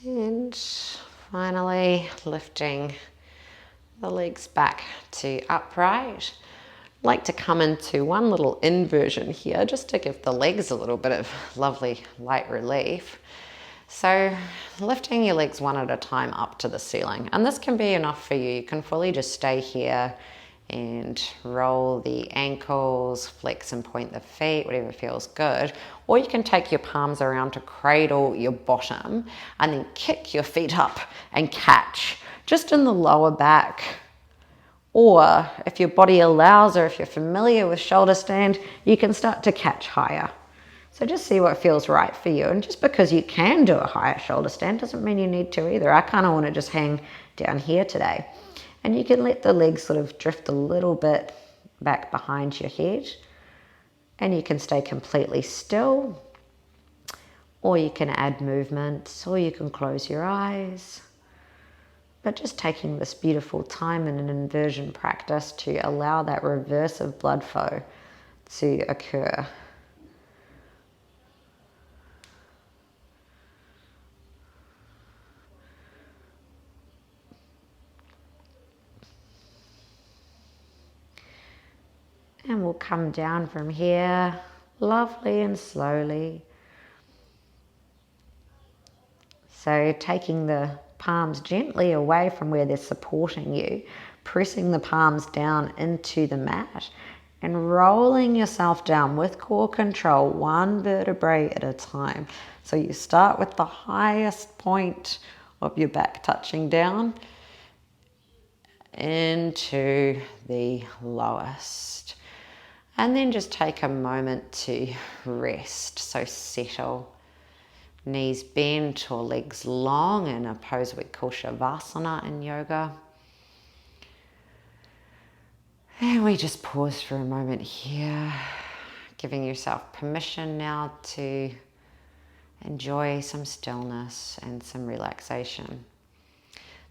Speaker 2: And finally lifting the legs back to upright. I'd like to come into one little inversion here just to give the legs a little bit of lovely light relief. So lifting your legs one at a time up to the ceiling, and this can be enough for you. You can fully just stay here and roll the ankles, flex and point the feet, whatever feels good. Or you can take your palms around to cradle your bottom and then kick your feet up and catch just in the lower back. Or if your body allows, or if you're familiar with shoulder stand, you can start to catch higher. So just see what feels right for you. And just because you can do a higher shoulder stand doesn't mean you need to either. I kind of want to just hang down here today. And you can let the legs sort of drift a little bit back behind your head. And you can stay completely still. Or you can add movement, or you can close your eyes. But just taking this beautiful time in an inversion practice to allow that reverse of blood flow to occur. And we'll come down from here, lovely and slowly. So taking the palms gently away from where they're supporting you, pressing the palms down into the mat and rolling yourself down with core control, one vertebrae at a time. So you start with the highest point of your back touching down into the lowest. And then just take a moment to rest. So settle, knees bent or legs long in a pose we call Shavasana in yoga. And we just pause for a moment here, giving yourself permission now to enjoy some stillness and some relaxation.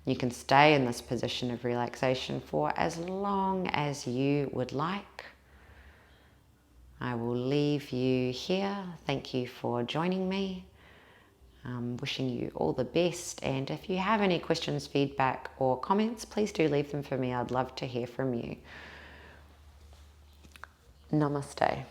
Speaker 2: You can stay in this position of relaxation for as long as you would like. I will leave you here. Thank you for joining me. I'm wishing you all the best. And if you have any questions, feedback, or comments, please do leave them for me. I'd love to hear from you. Namaste.